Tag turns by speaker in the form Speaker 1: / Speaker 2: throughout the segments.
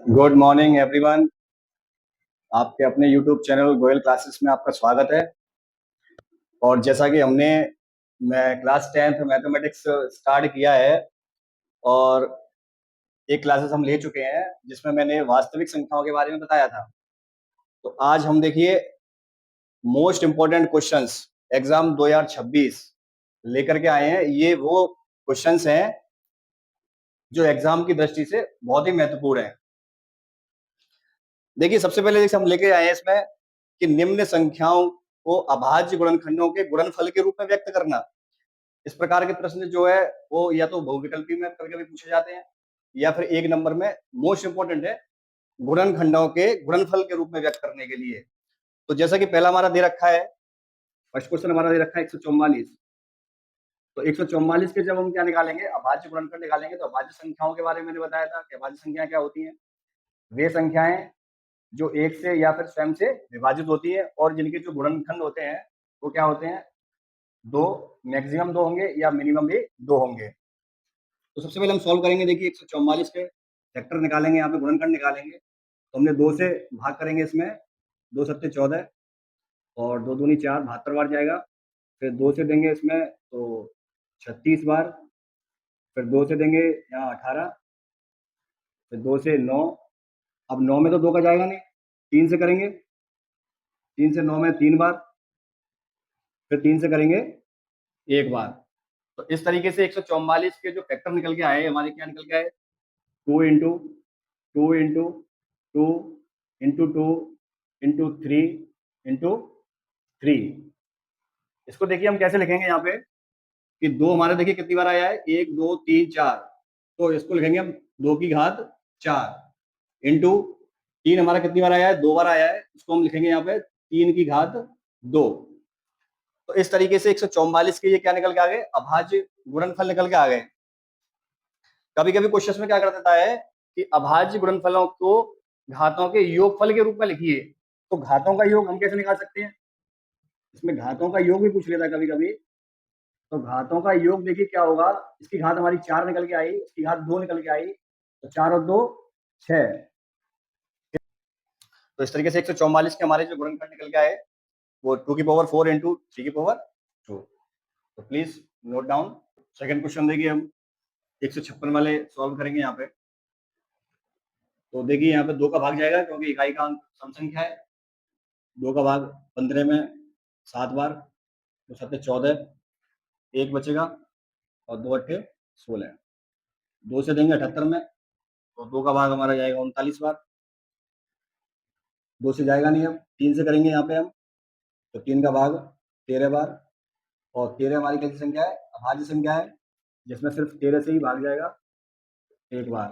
Speaker 1: Good morning everyone. आपके अपने YouTube channel Goyal classes में आपका स्वागत है। और जैसा कि मैं क्लास 10th मैथमेटिक्स स्टार्ट किया है और एक क्लासेस हम ले चुके हैं जिसमें मैंने वास्तविक संख्याओं के बारे में बताया था। तो आज हम देखिए मोस्ट इम्पोर्टेंट क्वेश्चंस एग्जाम 2026 लेकर के आए हैं। ये वो क्वेश्चंस हैं जो एग्जाम की दृष्टि से बहुत ही महत्वपूर्ण है। देखिए सबसे पहले जैसे हम लेके आए हैं इसमें कि निम्न संख्याओं को अभाज्य गुणनखंडों के गुणनफल के रूप में व्यक्त करना। इस प्रकार के प्रश्न जो है वो या तो बहुविकल्पी में कभी कभी पूछे जाते हैं या फिर एक नंबर में मोस्ट इंपोर्टेंट है गुणनखंडों के गुणनफल के रूप में व्यक्त करने के लिए। तो जैसा कि पहला हमारा दे रखा है, फर्स्ट क्वेश्चन हमारा दे रखा है 144। तो 144 के जब हम क्या निकालेंगे, अभाज्य गुणनखंड निकालेंगे। तो अभाज्य संख्याओं के बारे में मैंने बताया था कि अभाज्य संख्याएं क्या होती हैं। वे संख्याएं जो एक से या फिर स्वयं से विभाजित होती है और जिनके जो गुणनखंड होते हैं वो क्या होते हैं, दो, मैक्सिमम दो होंगे या मिनिमम भी दो होंगे। तो सबसे पहले हम सॉल्व करेंगे। देखिए 144 के फैक्टर निकालेंगे, यहाँ पे गुणनखंड निकालेंगे। तो हमने दो से भाग करेंगे इसमें, दो सत्ते 14 और दो दूनी 4, 72 बार जाएगा। फिर दो से देंगे इसमें तो 36 बार। फिर दो से देंगे यहाँ 18, फिर दो से 9। अब 9 में तो दो का जाएगा नहीं, तीन से करेंगे, तीन से 9 में 3 बार, फिर तीन से करेंगे एक बार। तो इस तरीके से 144 के जो फैक्टर निकल के आए हमारे, क्या निकल के आए, two into two into two into two into three into three. इसको देखिए हम कैसे लिखेंगे यहाँ पे कि दो हमारे देखिए कितनी बार आया है, एक दो तीन चार। तो इसको लिखेंगे हम दो की घात चार इंटू तीन हमारा कितनी बार आया है, दो बार आया है। इसको हम लिखेंगे यहाँ पे तीन की घात दो। तो इस तरीके से 144 के ये क्या निकल के आ गए, अभाज्य गुणनफल निकल के आ गए। कभी कभी क्वेश्चन में क्या कर देता है कि अभाज्य गुणनफलों को घातों के योगफल के रूप में लिखिए। तो घातों का योग हम कैसे निकाल सकते हैं, इसमें घातों का योग भी पूछ लेता है कभी कभी। तो घातों का योग देखिए क्या होगा, इसकी घात हमारी चार निकल के आई, इसकी घात दो निकल के आई, तो चार और दो छह। तो इस तरीके से 144 के हमारे जो गुणनखंड निकल के आए वो टू की पावर फोर इंटू थ्री की पावर टू। तो please note down. Second question देखिए हम 156 वाले सॉल्व करेंगे यहाँ पे। तो देखिए यहाँ पे दो का भाग जाएगा क्योंकि इकाई का अंक सम संख्या है। दो का भाग 15 में 7 बार, दो सत्ते 14, एक बचेगा और दो अट्ठे 16। दो से देंगे 78 में, तो दो का भाग हमारा जाएगा 39 बार। दो से जाएगा नहीं, अब तीन से करेंगे यहाँ पे हम, तो तीन का भाग 13 बार। और 13 हमारी कैसी संख्या है, अभाज्य संख्या है, जिसमें सिर्फ 13 से ही भाग जाएगा एक बार।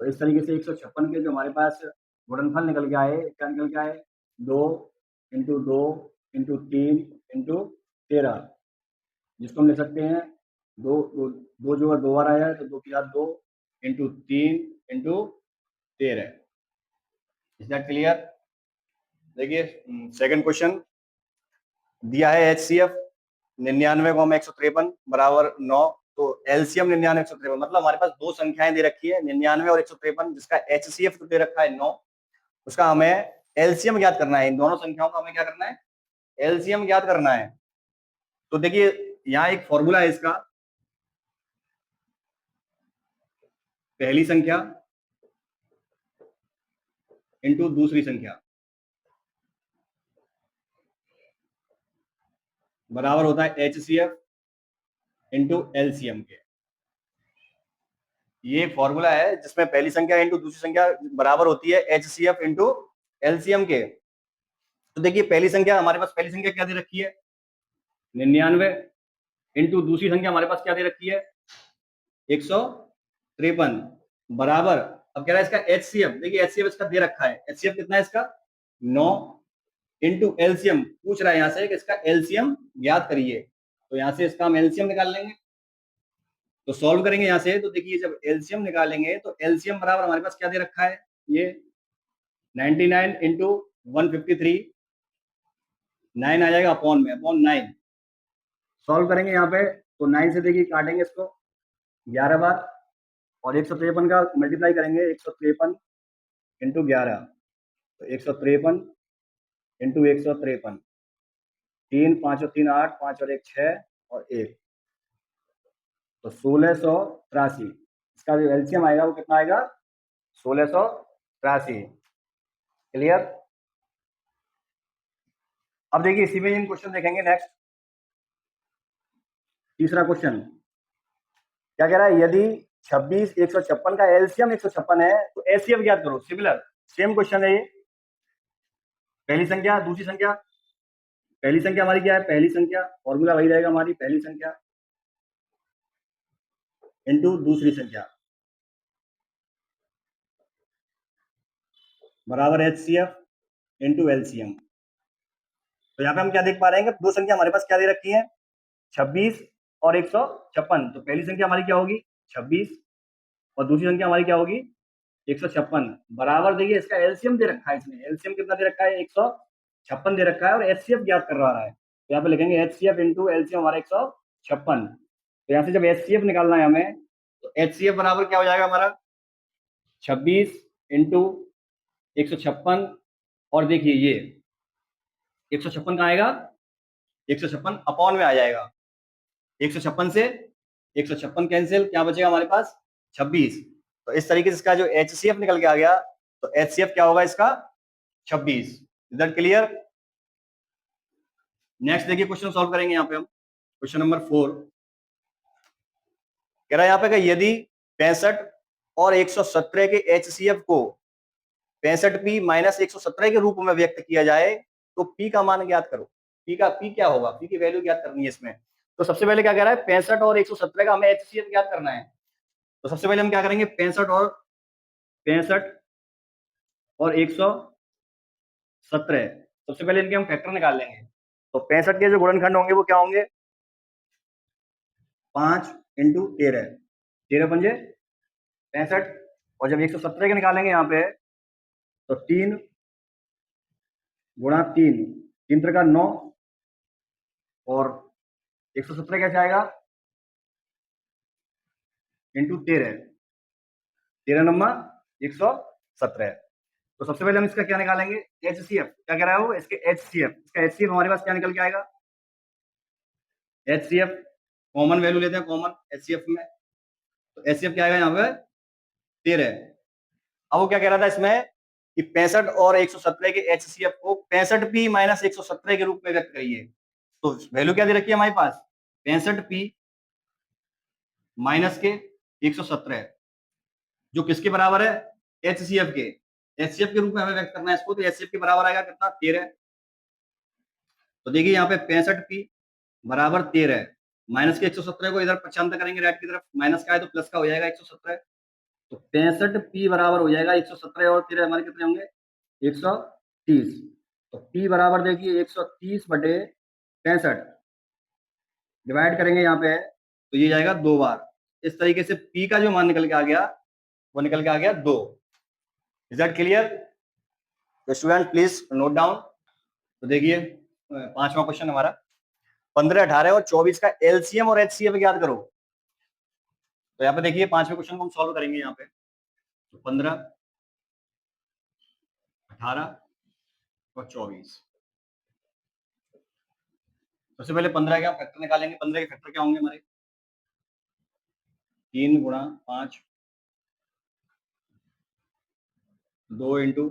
Speaker 1: तो इस तरीके से 156 के जो हमारे पास गुणनफल निकल के आए, क्या निकल के आए, दो इंटू तीन इंटू 13, जिसको हम लिख सकते हैं दो दो, दो जो है दो बार आया है, तो दो की घात दो इंटू तीन इंटू 13। Is that clear. देखिए सेकंड क्वेश्चन दिया है HCF 99,153 बराबर 9। तो एलसीएम 99,153, मतलब हमारे पास दो संख्याएं दे रखी है 99 और 153, जिसका HCF दे रखा है 9। उसका हमें एलसीएम ज्ञात करना है। इन दोनों संख्याओं का हमें क्या करना है, एलसीएम ज्ञात करना है। तो देखिए यहाँ एक फॉर्मूला है इसका, पहली संख्या इंटू दूसरी संख्या बराबर होता है HCF इंटू एलसीएम के। ये फॉर्मूला है जिसमें पहली संख्या इंटू दूसरी संख्या बराबर होती है HCF इंटू एलसीएम के। तो देखिए पहली संख्या, हमारे पास पहली संख्या क्या दे रखी है, 99 इंटू दूसरी संख्या हमारे पास क्या दे रखी है, 153 बराबर। अब कह रहा है इसका HCF, देखिए HCF इसका दे रखा है, HCF कितना है इसका 9 इंटू एलसीएम पूछ रहा है यहाँ से कि इसका एलसीएम ज्ञात करिए। तो यहाँ से इसका हम एलसीएम निकाल लेंगे। तो सॉल्व करेंगे यहाँ से, तो देखिए जब एलसीएम निकालेंगे तो एलसीएम बराबर हमारे पास क्या दे रखा है, ये 99 इंटू 153, 9 आ जाएगा अपॉन में, अपॉन 9। सॉल्व करेंगे यहाँ पे तो 9 से देखिए काटेंगे इसको 11 बार, और 153 का मल्टीप्लाई करेंगे 153 इंटू 11, तो 153 इंटू 153, 3 5 और 3 8, 5 और 1 6 और 1, तो 1683। इसका जो एलसीएम आएगा वो कितना आएगा? 1683। क्लियर? अब देखिए इसी में इन क्वेश्चन देखेंगे। नेक्स्ट तीसरा क्वेश्चन क्या कह रहा है? यदि 26 156 का एलसीएम 156 है तो एचसीएफ ज्ञात करो। सिमिलर सेम क्वेश्चन है ये। पहली संख्या, दूसरी संख्या, पहली संख्या हमारी क्या है? पहली संख्या, फॉर्मूला वही रहेगा हमारी, पहली संख्या इंटू दूसरी संख्या बराबर एचसीएफ इंटू एलसीएम। तो यहाँ पे हम क्या देख पा रहे हैं कि दो संख्या हमारे पास क्या दे रखी है? 26 और 156। तो पहली संख्या हमारी क्या होगी? 26, और दूसरी संख्या हमारी क्या होगी? 156। बराबर देखिए इसका एलसीएम दे रखा है, इसमें एलसीएम कितना दे रखा है? 156 दे रखा है, और एचसीएफ ज्ञात कर रहा है। तो यहाँ पे लिखेंगे एचसीएफ इंटू एलसीएम हमारा 156। तो यहाँ से जब एचसीएफ निकालना है हमें, तो एचसीएफ बराबर क्या हो जाएगा हमारा? 26 इंटू 156, और देखिए ये 156 कहाँ आएगा? 156 अपॉन में आ जाएगा। 156 से 156 कैंसिल, क्या बचेगा हमारे पास? 26। तो इस तरीके से इसका जो एचसीएफ निकल के आ गया, तो एचसीएफ क्या होगा इसका? 26। Is that clear? नेक्स्ट देखिए क्वेश्चन सॉल्व करेंगे यहाँ पे हम। क्वेश्चन नंबर 4 कह रहा है यहाँ पे कि यदि 65 और 117 के एचसीएफ को 65p माइनस 117 के रूप में व्यक्त किया जाए तो p का मान ज्ञात करो। p क्या होगा? p की वैल्यू ज्ञात करनी है इसमें। तो सबसे पहले क्या कह रहा है? 65 और 117 का हमें एचसीएफ ज्ञात करना है। तो सबसे पहले हम क्या करेंगे? 65 और 117, सबसे पहले इनके हम फैक्टर निकाल लेंगे। तो 65 के जो गुणनखंड होंगे वो क्या होंगे? 5 इंटू 13, 13 पंजे 65, और जब 117 के निकालेंगे यहाँ पे, तो 3 गुणा 3, 3 3 का 9, और 117 कैसे आएगा? Into 13, 13 number 117। तो सबसे पहले हम इसका क्या निकालेंगे? एचसीएफ। क्या कह रहा है वो? इसके एचसीएफ, इसका एचसीएफ हमारे पास क्या निकल के आएगा? एचसीएफ कॉमन वैल्यू लेते हैं, कॉमन एचसीएफ में, तो एचसीएफ क्या आएगा यहाँ पे? 13। अब वो क्या कह रहा था इसमें कि 65 और 117 के एचसीएफ को 65p माइनस 117 के रूप में व्यक्त करिए। तो वैल्यू क्या दे रखी है हमारे पास? 65p माइनस के 117, जो किसके बराबर है? एचसीएफ के। एचसीएफ के रूप में हमें व्यक्त करना है इसको, तो एचसीएफ के बराबर आएगा कितना? 13। तो देखिए यहाँ पे 65p बराबर 13, माइनस के 117 को इधर पक्षांतर करेंगे राइट की तरफ, माइनस का है तो प्लस का हो जाएगा 117। तो 65p बराबर हो जाएगा 117, और 13 हमारे कितने होंगे? 130। तो p बराबर देखिए 130 बटे 65, डिवाइड करेंगे यहाँ पे तो ये जाएगा 2 बार। इस तरीके से p का जो मान निकल के आ गया वो निकल के आ गया 2। Is that clear? तो स्टूडेंट प्लीज नोट डाउन। तो देखिए पांचवा क्वेश्चन हमारा, 15 18 और 24 का एलसीएम और एचसीएफ याद करो। तो यहाँ पे देखिए पांचवें क्वेश्चन को हम सॉल्व करेंगे यहाँ पे। तो 15 18 और 24, सबसे पहले 15 के फैक्टर निकालेंगे। 15 के फैक्टर क्या होंगे हमारे? 3 गुणा 5, 2 इंटू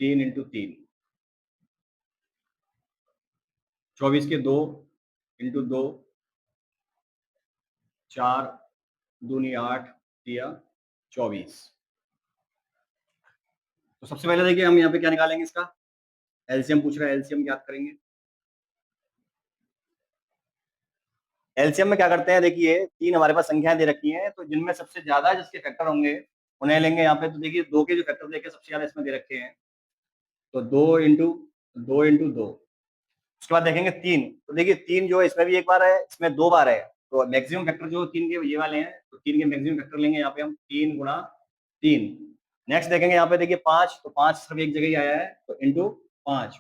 Speaker 1: 3 इंटू 3, 24 के 2 इंटू 2, 4 दूनी 8 या 24। तो सबसे पहले देखिए हम यहाँ पे क्या निकालेंगे? इसका एलसीएम पूछ रहा है, एलसीएम याद करेंगे। एलसीएम में क्या करते हैं? देखिए 3 हमारे पास संख्याएं दे रखी हैं, तो जिनमें सबसे ज्यादा जिसके फैक्टर होंगे उन्हें लेंगे यहाँ पे। तो देखिए 2 के जो फैक्टर देखे सबसे ज्यादा इसमें दे रखे हैं, तो 2 इंटू 2। उसके बाद देखेंगे 3, तो देखिए 3 जो है इसमें भी एक बार है, इसमें 2 बार है। तो मैक्सिमम फैक्टर जो 3 के ये वाले हैं, तो 3 के मैक्सिमम फैक्टर लेंगे यहाँ पे हम, 3 गुणा 3। नेक्स्ट देखेंगे यहाँ पे, देखिए 5, तो 5 सिर्फ एक जगह ही आया है, तो इंटू 5।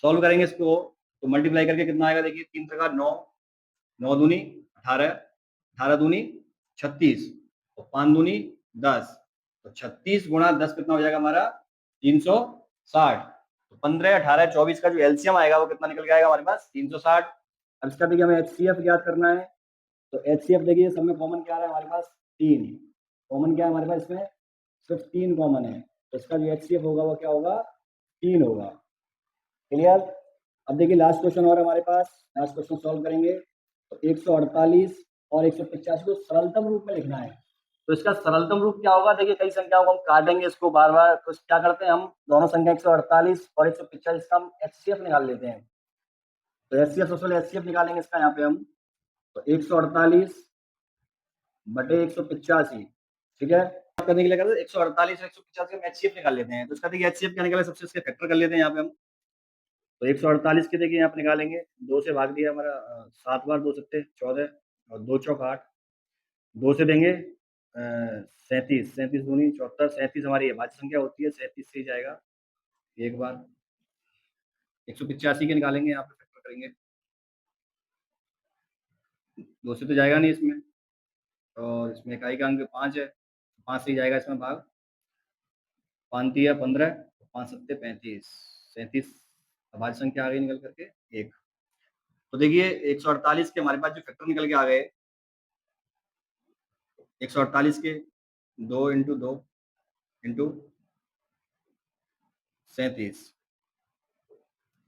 Speaker 1: सॉल्व करेंगे इसको, तो मल्टीप्लाई करके कितना आएगा? देखिए 3 3 का 9, 9 दूनी 18, 18 दूनी 36, और 5 दूनी 10, तो 36 गुणा 10 कितना हो जाएगा हमारा 360। तो 15, 18, 24 का जो एलसीएम आएगा वो कितना निकल के आएगा हमारे पास 360। अब इसका देखिए हमें एचसीएफ ज्ञात करना है। तो एचसीएफ देखिए सब में कॉमन क्या आ रहा है हमारे पास 3। कॉमन क्या है हमारे पास इसमें सिर्फ 3 कॉमन है। तो इसका जो एचसीएफ होगा वो क्या होगा 3 होगा। क्लियर। अब देखिए लास्ट क्वेश्चन और हमारे पास, लास्ट क्वेश्चन सॉल्व करेंगे। तो 148 और 185 को सरलतम रूप में लिखना है। तो इसका सरलतम रूप क्या होगा, देखिए कई संख्याओं को हम काटेंगे इसको बार बार, तो क्या करते हैं हम दोनों संख्या 148 और 185 का हम एचसीएफ निकाल लेते हैं। तो एचसीएफ सबसे पहले एचसीएफ निकालेंगे इसका यहाँ पे हम। तो 148 बटे 185, ठीक है। करने के लिए करते 148 और 185 का एचसीएफ निकाल लेते हैं। तो इसका देखिए एचसीएफ क्या निकाले, सबसे इसके फैक्टर कर लेते हैं यहाँ पे हम। तो 148 के देखिए यहाँ पे निकालेंगे, 2 से भाग दिया हमारा 7 बार 2 सत्ते 14 और 2 चौक 8, 2 से देंगे 37, 37 दूनी 74, 37 हमारी अभाज्य संख्या होती है, 37 से ही जाएगा एक बार। 185 के निकालेंगे, यहाँ पे फैक्टर करेंगे, 2 से तो जाएगा नहीं इसमें, और इसमें इकाई का अंक 5 है, 5 से ही जाएगा इसमें भाग। 5 दिया 15, 5 सत्ते 35, 37 अभाज्य संख्या आ गई निकल करके 1। तो देखिए 148 के हमारे पास जो फैक्टर निकल के आ गए, 148 के 2 इंटू 2 इंटू 37,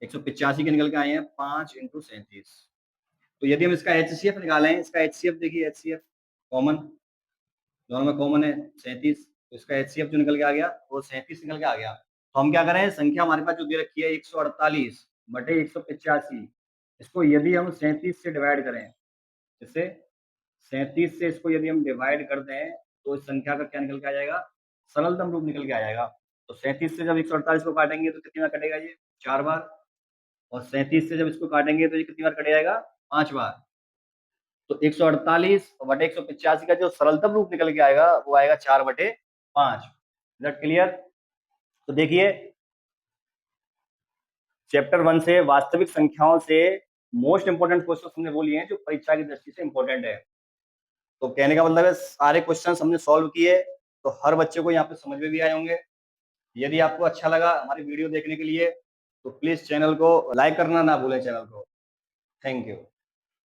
Speaker 1: 185 के निकल के आए हैं 5 इंटू 37। तो यदि हम इसका एचसीएफ निकालें, इसका एचसीएफ देखिए, एचसीएफ कॉमन, दोनों में कॉमन है 37, तो इसका एचसीएफ जो निकल के आ गया वो 37 निकल के आ गया। तो हम क्या करें, संख्या हमारे पास जो दे रखी है 148 बटे 185, इसको यदि हम 37 से डिवाइड करें, जैसे 37 से इसको यदि हम डिवाइड कर दें तो इस संख्या का क्या निकल के आ जाएगा, सरलतम रूप निकल के आ जाएगा। तो 37 से जब 148 को काटेंगे तो कितनी बार कटेगा ये 4 बार, और 37 से जब इसको काटेंगे तो ये कितनी बार कट जाएगा 5 बार। तो 148 बटे 185 का जो सरलतम रूप निकल के आएगा वो आएगा 4/5। Is that clear. तो देखिए चैप्टर 1 से वास्तविक संख्याओं से मोस्ट इंपोर्टेंट क्वेश्चन हमने वो लिए हैं जो परीक्षा की दृष्टि से इंपोर्टेंट है। तो कहने का मतलब है सारे क्वेश्चन हमने सॉल्व किए, तो हर बच्चे को यहाँ पे समझ में भी आए होंगे। यदि आपको अच्छा लगा हमारी वीडियो देखने के लिए तो प्लीज चैनल को लाइक करना ना भूलें चैनल को। Thank you.